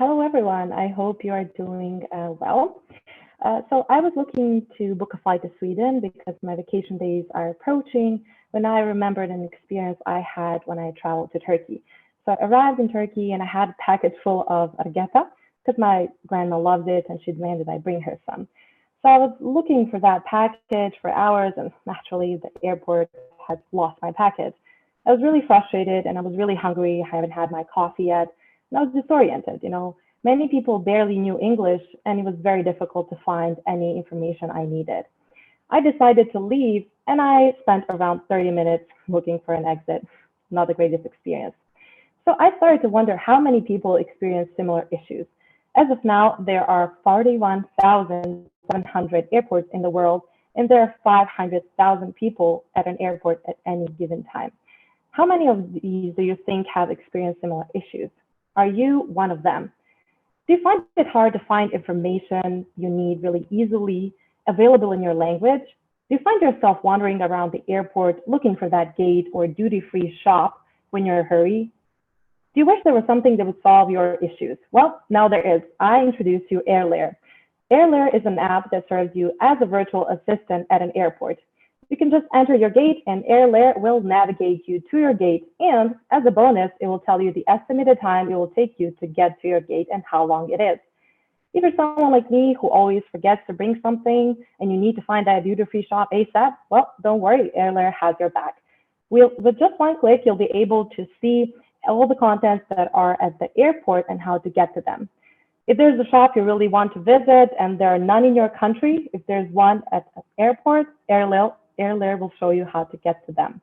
Hello, everyone. I hope you are doing well. So I was looking to book a flight to Sweden because my vacation days are approaching when I remembered an experience I had when I traveled to Turkey. So I arrived in Turkey and I had a package full of argetta because my grandma loved it and she demanded I bring her some. So I was looking for that package for hours and naturally the airport had lost my package. I was really frustrated and I was really hungry. I haven't had my coffee yet and I was disoriented. Many people barely knew English and it was very difficult to find any information I needed. I decided to leave and I spent around 30 minutes looking for an exit. Not the greatest experience. So I started to wonder how many people experience similar issues. As of now, there are 41,700 airports in the world and there are 500,000 people at an airport at any given time. How many of these do you think have experienced similar issues? Are you one of them? Do you find it hard to find information you need really easily available in your language? Do you find yourself wandering around the airport looking for that gate or duty-free shop when you're in a hurry? Do you wish there was something that would solve your issues? Well, now there is. I introduce you AerLare. AerLare is an app that serves you as a virtual assistant at an airport. You can just enter your gate and AerLare will navigate you to your gate. And as a bonus, it will tell you the estimated time it will take you to get to your gate and how long it is. If you're someone like me who always forgets to bring something and you need to find that duty-free shop ASAP, well, don't worry, AerLare has your back. With just one click, you'll be able to see all the contents that are at the airport and how to get to them. If there's a shop you really want to visit and there are none in your country, if there's one at the airport, AerLare will show you how to get to them.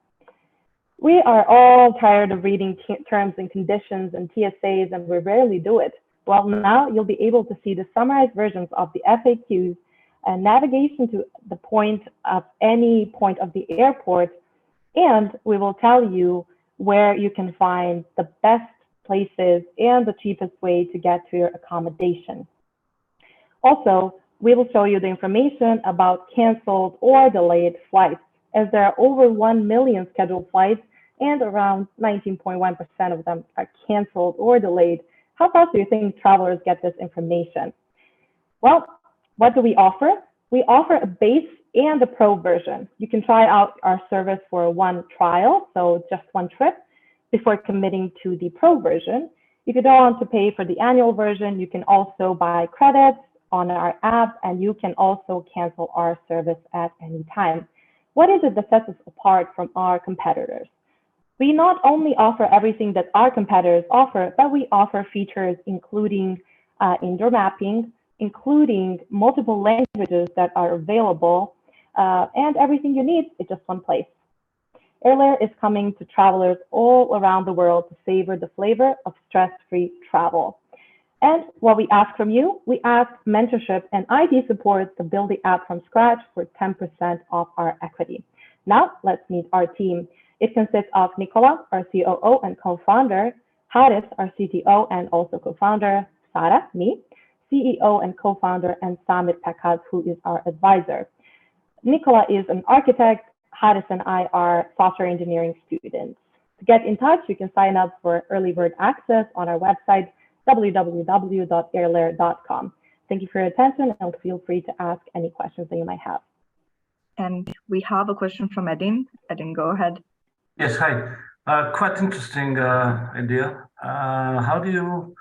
We are all tired of reading terms and conditions and TSAs, and we rarely do it. Well, now you'll be able to see the summarized versions of the FAQs and navigation to the point of any point of the airport, and we will tell you where you can find the best places and the cheapest way to get to your accommodation. Also, we will show you the information about canceled or delayed flights, as there are over 1 million scheduled flights and around 19.1% of them are canceled or delayed. How fast do you think travelers get this information? Well, what do we offer? We offer a base and a pro version. You can try out our service for one trial, so just one trip, before committing to the pro version. If you don't want to pay for the annual version, you can also buy credits on our app, and you can also cancel our service at any time. What is it that sets us apart from our competitors? We not only offer everything that our competitors offer, but we offer features including indoor mapping, including multiple languages that are available, and everything you need is just one place. AerLare is coming to travelers all around the world to savor the flavor of stress-free travel. And what we ask from you, we ask mentorship and IT support to build the app from scratch for 10% of our equity. Now, let's meet our team. It consists of Nikola, our COO and co-founder, Haris, our CTO and also co-founder, Sara, me, CEO and co-founder, and Samir Pekaz, who is our advisor. Nikola is an architect. Haris and I are software engineering students. To get in touch, you can sign up for early bird access on our website, www.aerlare.com. Thank you for your attention and feel free to ask any questions that you might have. And we have a question from Edin. Edin, go ahead. Yes, hi. Quite interesting idea. How do you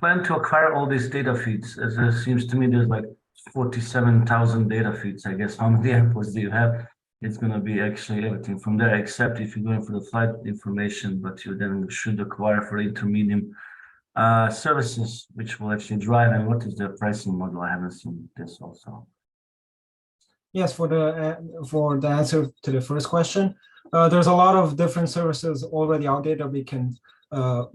plan to acquire all these data feeds? As it seems to me, there's like 47,000 data feeds. I guess how many airports do you have? It's going to be actually everything from there, except if you're going for the flight information, but you then should acquire for intermediate services, which will actually drive. And what is the pricing model? I haven't seen this also. Yes, for the answer to the first question, there's a lot of different services already out there that we can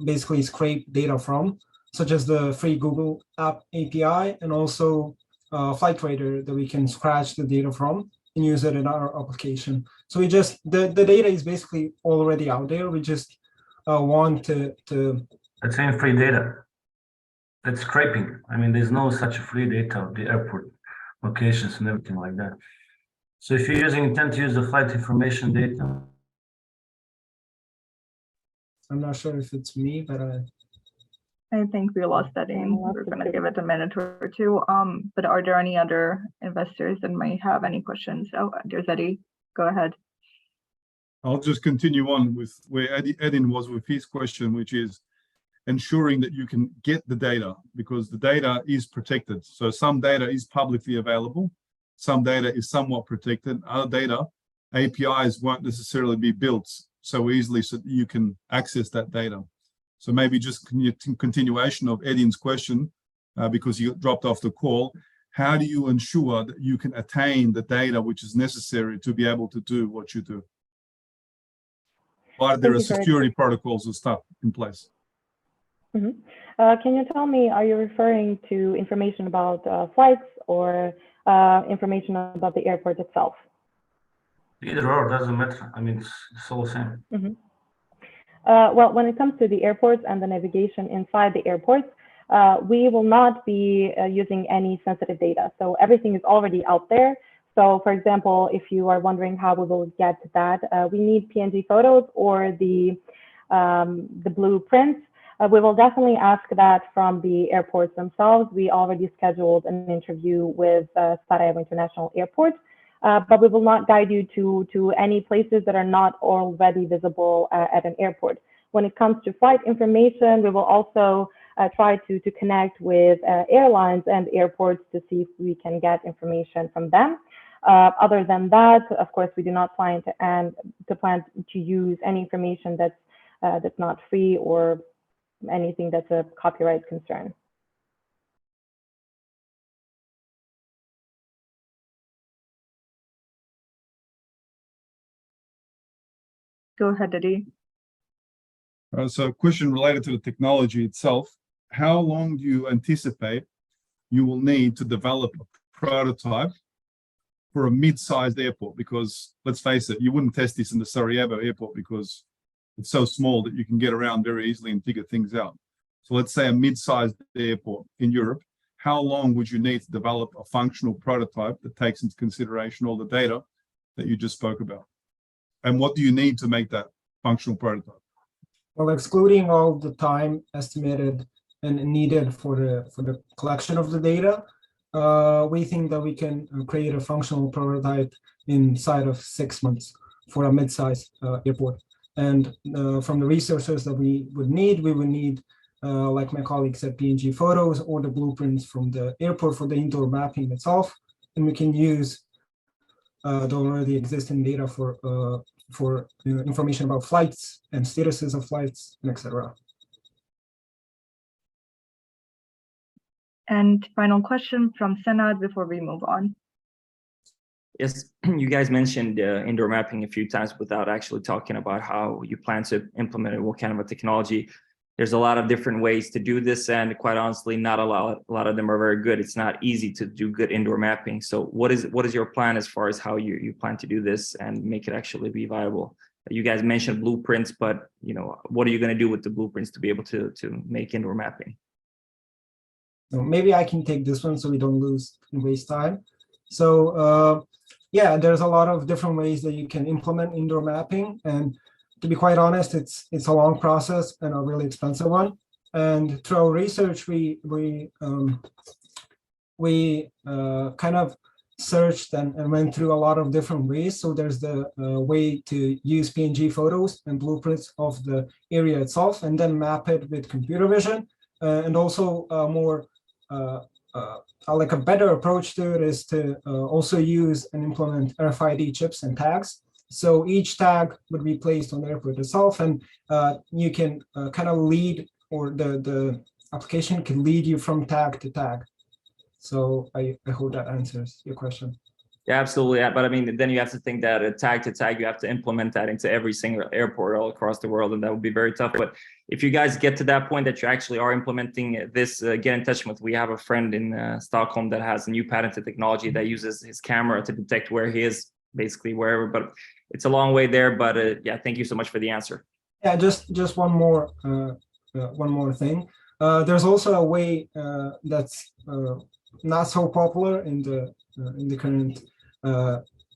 basically scrape data from, such as the free Google app API and also Flight Trader that we can scratch the data from and use it in our application. So we just, the data is basically already out there. We just want to That's saying free data. That's scraping. I mean, there's no such free data of the airport locations and everything like that. So if you're intend to use the flight information data. I'm not sure if it's me, but I think we lost Edin. We're going to give it a minute or two. But are there any other investors that might have any questions? Oh, there's Eddie. Go ahead. I'll just continue on with where Edin was with his question, which is ensuring that you can get the data, because the data is protected. So some data is publicly available, some data is somewhat protected, other data, APIs won't necessarily be built so easily so that you can access that data. So maybe just continuation of Edin's question, because you dropped off the call, how do you ensure that you can attain the data which is necessary to be able to do what you do? Are there security protocols and stuff in place? Can you tell me, are you referring to information about flights or information about the airport itself? Either or, doesn't matter. I mean, it's all the same. Well, when it comes to the airports and the navigation inside the airports, we will not be using any sensitive data. So everything is already out there. So for example, if you are wondering how we will get that, we need PNG photos or the blueprints. We will definitely ask that from the airports themselves. We already scheduled an interview with Sarajevo International Airport, but we will not guide you to any places that are not already visible at an airport. When it comes to flight information, we will also try to connect with airlines and airports to see if we can get information from them. Other than that, of course, we do not plan to use any information that's not free or anything that's a copyright concern. Go ahead, Eddie. So a question related to the technology itself. How long do you anticipate you will need to develop a prototype for a mid-sized airport? Because let's face it, you wouldn't test this in the Sarajevo airport because it's so small that you can get around very easily and figure things out. So let's say a mid-sized airport in Europe, how long would you need to develop a functional prototype that takes into consideration all the data that you just spoke about? And what do you need to make that functional prototype? Well, excluding all the time estimated and needed for the collection of the data, we think that we can create a functional prototype inside of 6 months for a mid-sized airport. And from the resources that we would need, like my colleague said, PNG photos or the blueprints from the airport for the indoor mapping itself. And we can use the already existing data for information about flights and statuses of flights, and etc. And final question from Senad before we move on. Yes, you guys mentioned indoor mapping a few times without actually talking about how you plan to implement it, what kind of a technology. There's a lot of different ways to do this, and quite honestly, not a lot of them are very good. It's not easy to do good indoor mapping. So what is your plan as far as how you plan to do this and make it actually be viable? You guys mentioned blueprints, but what are you going to do with the blueprints to be able to make indoor mapping? So maybe I can take this one so we don't lose and waste time. So yeah, there's a lot of different ways that you can implement indoor mapping, and to be quite honest, it's a long process and a really expensive one. And through our research, we kind of searched and went through a lot of different ways. So there's the way to use PNG photos and blueprints of the area itself, and then map it with computer vision. And also more like a better approach to it is to also use and implement RFID chips and tags. So each tag would be placed on the airport itself, and you can kind of lead, or the application can lead you from tag to tag. So I hope that answers your question. Yeah, absolutely. Yeah, but I mean, then you have to think that tag to tag, you have to implement that into every single airport all across the world, and that would be very tough. But if you guys get to that point that you actually are implementing this, get in touch with. We have a friend in Stockholm that has a new patented technology that uses his camera to detect where he is, basically wherever. But it's a long way there. But yeah, thank you so much for the answer. Yeah, just one more thing. There's also a way that's not so popular in the current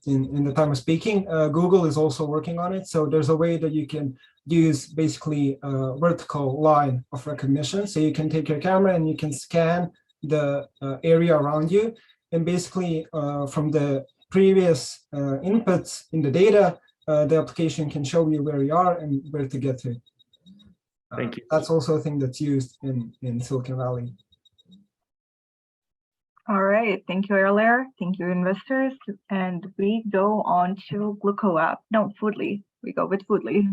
in the time of speaking. Google is also working on it. So there's a way that you can use basically a vertical line of recognition. So you can take your camera and you can scan the area around you. And basically from the previous inputs in the data, the application can show you where you are and where to get to. Thank you. That's also a thing that's used in Silicon Valley. All right, thank you, AerLear. Thank you, investors. And we go on to GlucoApp. No, Foodly. We go with Foodly.